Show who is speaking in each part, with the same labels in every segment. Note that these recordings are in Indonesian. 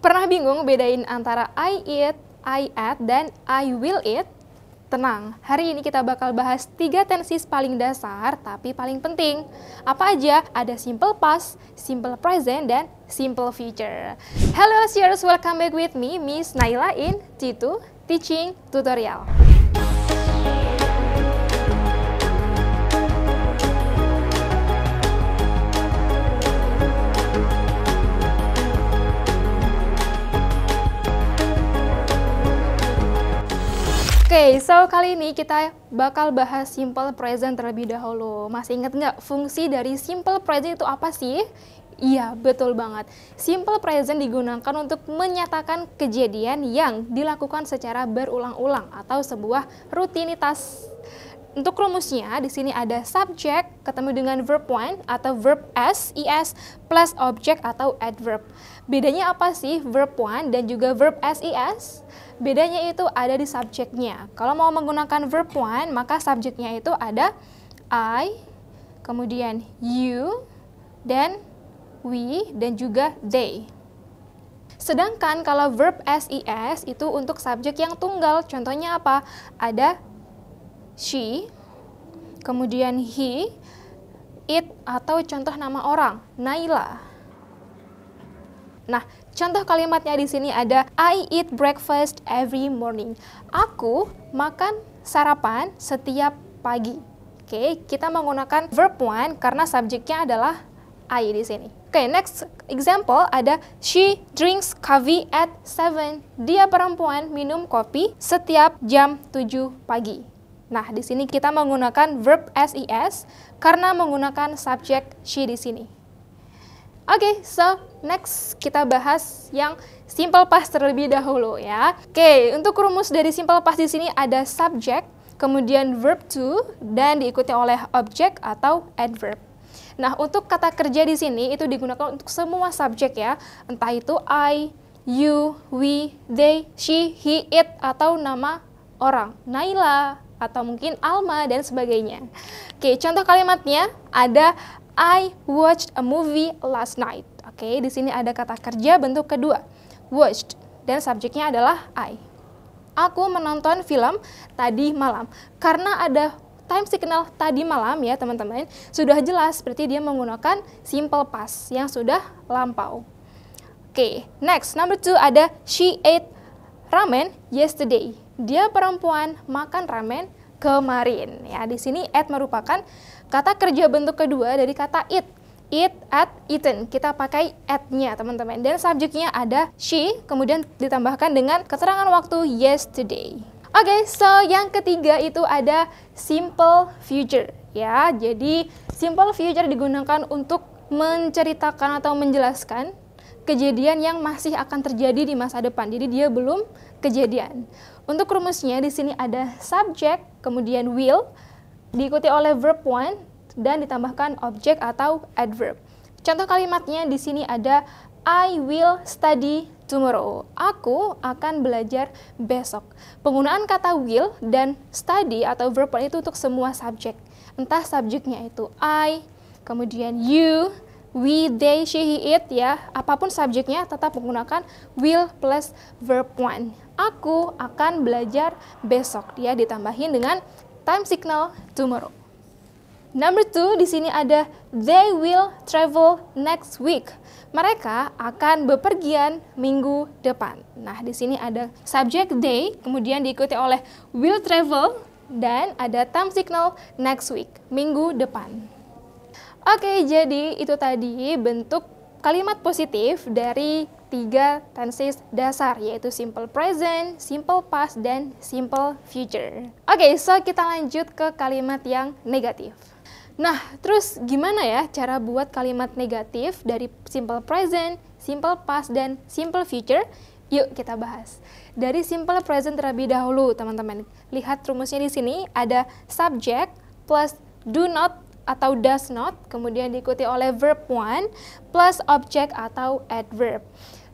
Speaker 1: Pernah bingung bedain antara I eat, I ate, dan I will eat? Tenang, hari ini kita bakal bahas 3 tenses paling dasar tapi paling penting. Apa aja? Ada simple past, simple present, dan simple future. Hello listeners, welcome back with me, Miss Naila in T2 Teaching Tutorial. Oke, so kali ini kita bakal bahas simple present terlebih dahulu. Masih ingat nggak fungsi dari simple present itu apa sih? Iya, betul banget. Simple present digunakan untuk menyatakan kejadian yang dilakukan secara berulang-ulang atau sebuah rutinitas. Untuk rumusnya, di sini ada subject ketemu dengan verb one atau verb SES plus object atau adverb. Bedanya apa sih verb one dan juga verb SES? Bedanya itu ada di subjeknya. Kalau mau menggunakan verb one, maka subjeknya itu ada I, kemudian you, dan we, dan juga they. Sedangkan kalau verb SES itu untuk subjek yang tunggal. Contohnya apa? Ada she, kemudian he, it, atau contoh nama orang, Naila. Nah, contoh kalimatnya di sini ada I eat breakfast every morning. Aku makan sarapan setiap pagi. Oke, kita menggunakan verb one karena subjeknya adalah I di sini. Oke, next example ada she drinks coffee at 7. Dia perempuan minum kopi setiap jam 7 pagi. Nah, di sini kita menggunakan verb SES karena menggunakan subjek she di sini. Oke, so next kita bahas yang simple past terlebih dahulu ya. Oke, untuk rumus dari simple past di sini ada subject, kemudian verb to, dan diikuti oleh object atau adverb. Nah, untuk kata kerja di sini itu digunakan untuk semua subjek ya, entah itu I, you, we, they, she, he, it, atau nama orang, Naila, atau mungkin Alma, dan sebagainya. Oke, contoh kalimatnya ada I watched a movie last night. Oke, di sini ada kata kerja bentuk kedua, watched, dan subjeknya adalah I. Aku menonton film tadi malam. Karena ada time signal tadi malam ya teman-teman, sudah jelas berarti dia menggunakan simple past yang sudah lampau. Oke, next, number 2 ada she ate ramen yesterday. Dia perempuan makan ramen kemarin. Ya, di sini ate merupakan kata kerja bentuk kedua dari kata eat. Eat, at, eaten. Kita pakai at-nya, teman-teman. Dan subjeknya ada she, kemudian ditambahkan dengan keterangan waktu yesterday. Oke, so yang ketiga itu ada simple future. Ya, jadi simple future digunakan untuk menceritakan atau menjelaskan kejadian yang masih akan terjadi di masa depan. Jadi dia belum kejadian. Untuk rumusnya di sini ada subject, kemudian will, diikuti oleh verb one, dan ditambahkan objek atau adverb. Contoh kalimatnya di sini ada I will study tomorrow. Aku akan belajar besok. Penggunaan kata will dan study atau verb one itu untuk semua subjek. Entah subjeknya itu I, kemudian you, we, they, she, he, it ya. Apapun subjeknya tetap menggunakan will plus verb one. Aku akan belajar besok. Dia ditambahin dengan time signal tomorrow. Number 2 di sini ada they will travel next week. Mereka akan bepergian minggu depan. Nah, di sini ada subject they, kemudian diikuti oleh will travel, dan ada time signal next week, minggu depan. Oke, jadi itu tadi bentuk kalimat positif dari 3 tenses dasar, yaitu simple present, simple past, dan simple future. Oke, so kita lanjut ke kalimat yang negatif. Nah, terus gimana ya cara buat kalimat negatif dari simple present, simple past, dan simple future? Yuk kita bahas. Dari simple present terlebih dahulu, teman-teman. Lihat rumusnya di sini ada subject plus do not atau does not, kemudian diikuti oleh verb one plus object atau adverb.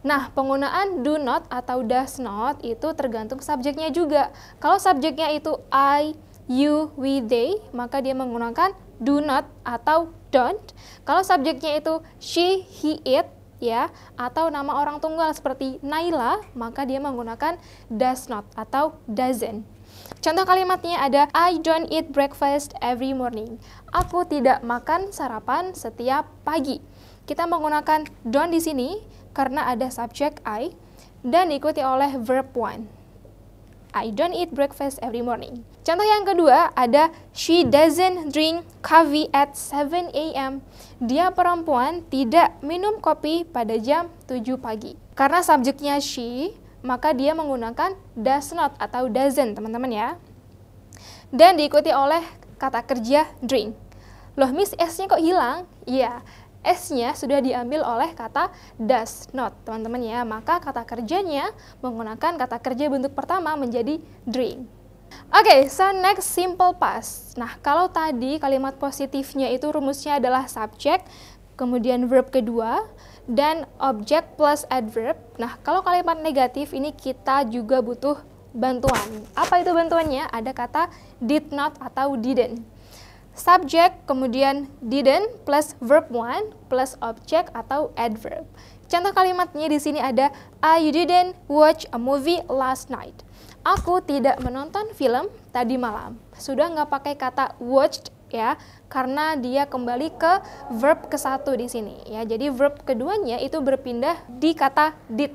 Speaker 1: Nah, penggunaan do not atau does not itu tergantung subjeknya juga. Kalau subjeknya itu I, you, we, they, maka dia menggunakan do not atau don't. Kalau subjeknya itu she, he, it, ya, atau nama orang tunggal seperti Naila, maka dia menggunakan does not atau doesn't. Contoh kalimatnya ada I don't eat breakfast every morning. Aku tidak makan sarapan setiap pagi. Kita menggunakan don't di sini karena ada subjek I dan diikuti oleh verb one. I don't eat breakfast every morning. Contoh yang kedua ada she doesn't drink coffee at 7 a.m. Dia perempuan tidak minum kopi pada jam 7 pagi. Karena subjeknya she, maka dia menggunakan does not atau doesn't, teman-teman ya. Dan diikuti oleh kata kerja drink. Loh, Miss, S-nya kok hilang? Iya, S-nya sudah diambil oleh kata does not, teman-teman ya. Maka kata kerjanya menggunakan kata kerja bentuk pertama menjadi drink. Oke, so next simple past. Nah, kalau tadi kalimat positifnya itu rumusnya adalah subject, kemudian verb kedua, dan object plus adverb. Nah, kalau kalimat negatif ini kita juga butuh bantuan. Apa itu bantuannya? Ada kata did not atau didn't. Subject, kemudian didn't plus verb one plus object atau adverb. Contoh kalimatnya di sini ada I didn't watch a movie last night. Aku tidak menonton film tadi malam. Sudah nggak pakai kata watched ya, karena dia kembali ke verb ke-1 di sini ya. Jadi verb keduanya itu berpindah di kata did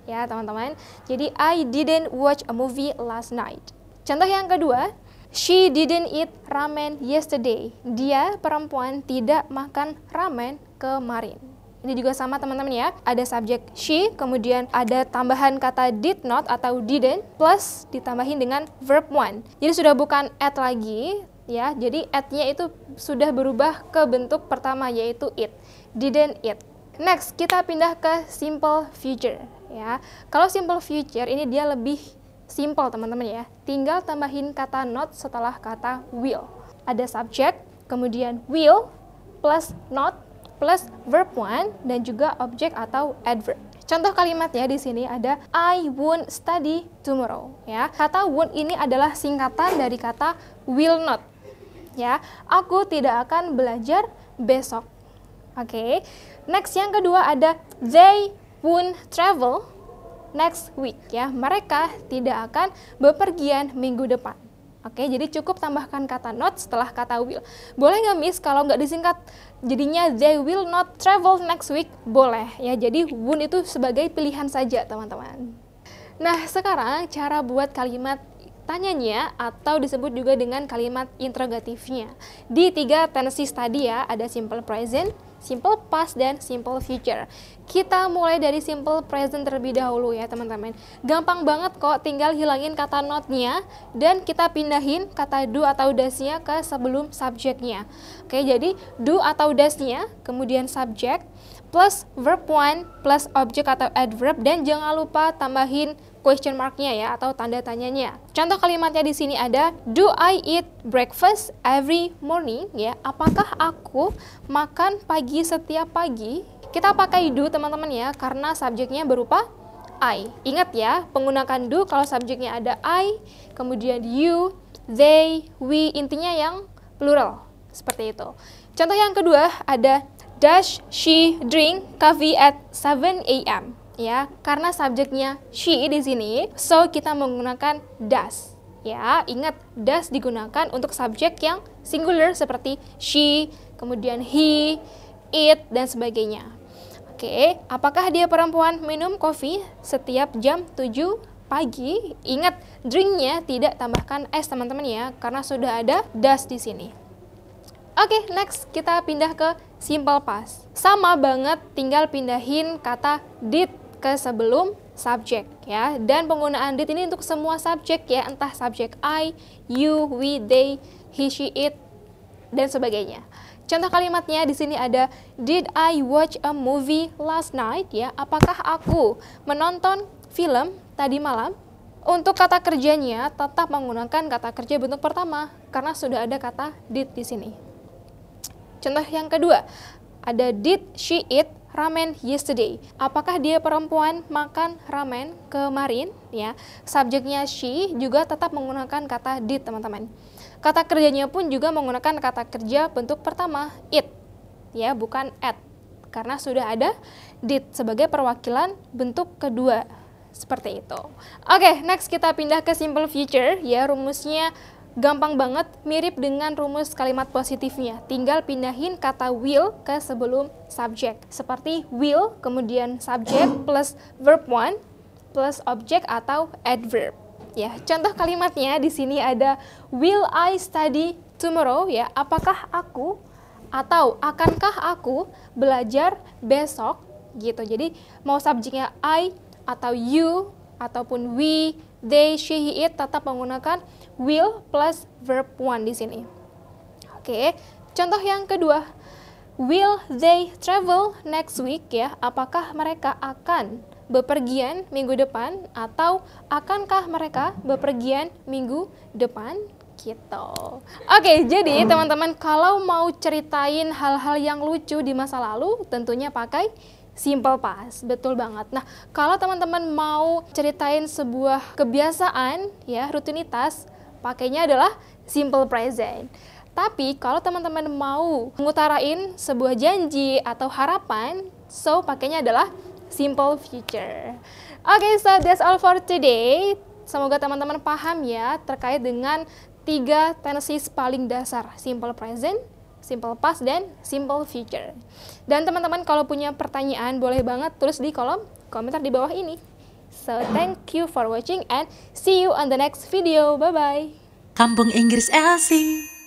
Speaker 1: ya, teman-teman. Jadi I didn't watch a movie last night. Contoh yang kedua, she didn't eat ramen yesterday. Dia perempuan tidak makan ramen kemarin. Ini juga sama, teman-teman ya. Ada subjek she, kemudian ada tambahan kata did not atau didn't plus ditambahin dengan verb one. Jadi sudah bukan at lagi ya. Jadi at-nya itu sudah berubah ke bentuk pertama yaitu eat. Didn't eat. Next, kita pindah ke simple future ya. Kalau simple future ini dia lebih simple, teman-teman ya. Tinggal tambahin kata not setelah kata will. Ada subjek, kemudian will plus not plus verb one dan juga objek atau adverb. Contoh kalimatnya di sini ada I won't study tomorrow ya. Kata won't ini adalah singkatan dari kata will not. Ya, aku tidak akan belajar besok. Oke. Next yang kedua ada they won't travel next week ya. Mereka tidak akan bepergian minggu depan. Oke, jadi cukup tambahkan kata not setelah kata will. Boleh nggak, Miss, kalau nggak disingkat jadinya they will not travel next week? Boleh ya, jadi won't itu sebagai pilihan saja, teman-teman. Nah, sekarang cara buat kalimat tanyanya atau disebut juga dengan kalimat interrogatifnya. Di 3 tenses tadi ya, ada simple present, simple past, dan simple future. Kita mulai dari simple present terlebih dahulu ya, teman-teman. Gampang banget kok, tinggal hilangin kata not-nya dan kita pindahin kata do atau does-nya ke sebelum subjeknya. Oke, jadi do atau does-nya, kemudian subject, plus verb one, plus objek atau adverb, dan jangan lupa tambahin question mark-nya ya, atau tanda tanyanya. Contoh kalimatnya di sini ada do I eat breakfast every morning ya. Apakah aku makan pagi setiap pagi? Kita pakai do, teman-teman ya, karena subjeknya berupa I. Ingat ya, menggunakan do kalau subjeknya ada I, kemudian you, they, we, intinya yang plural. Seperti itu. Contoh yang kedua ada does she drink coffee at 7 a.m. ya, karena subjeknya she di sini, so kita menggunakan does. Ya, ingat does digunakan untuk subjek yang singular seperti she, kemudian he, it, dan sebagainya. Oke, apakah dia perempuan minum kopi setiap jam 7 pagi? Ingat, drinknya tidak tambahkan s, teman-teman ya, karena sudah ada does di sini. Oke, next kita pindah ke simple past. Sama banget, tinggal pindahin kata did ke sebelum subjek ya. Dan penggunaan did ini untuk semua subjek ya, entah subjek I, you, we, they, he, she, it, dan sebagainya. Contoh kalimatnya di sini ada did I watch a movie last night ya. Apakah aku menonton film tadi malam? Untuk kata kerjanya tetap menggunakan kata kerja bentuk pertama karena sudah ada kata did di sini. Contoh yang kedua, ada did she eat ramen yesterday? Apakah dia perempuan makan ramen kemarin? Ya, subjeknya she juga tetap menggunakan kata did, teman-teman. Kata kerjanya pun juga menggunakan kata kerja bentuk pertama it, ya, bukan at. karena sudah ada did sebagai perwakilan bentuk kedua. Seperti itu. Oke, next kita pindah ke simple future ya. Rumusnya gampang banget, mirip dengan rumus kalimat positifnya. Tinggal pindahin kata will ke sebelum subject. Seperti will, kemudian subject plus verb one plus object atau adverb. Ya, contoh kalimatnya di sini ada will I study tomorrow ya. Apakah aku atau akankah aku belajar besok gitu. Jadi mau subjeknya I atau you ataupun we, they, she, he, it tetap menggunakan will plus verb one di sini. Oke, contoh yang kedua, will they travel next week ya? Apakah mereka akan bepergian minggu depan atau akankah mereka bepergian minggu depan? Gitu. Oke, jadi teman-teman kalau mau ceritain hal-hal yang lucu di masa lalu tentunya pakai simple past, betul banget. Nah, kalau teman-teman mau ceritain sebuah kebiasaan, ya, rutinitas, pakainya adalah simple present. Tapi, kalau teman-teman mau mengutarain sebuah janji atau harapan, so pakainya adalah simple future. Oke, so that's all for today. Semoga teman-teman paham ya terkait dengan 3 tenses paling dasar, simple present, simple past, dan simple future. Dan teman-teman kalau punya pertanyaan boleh banget tulis di kolom komentar di bawah ini. So thank you for watching and see you on the next video. Bye bye.
Speaker 2: Kampung Inggris Elsie.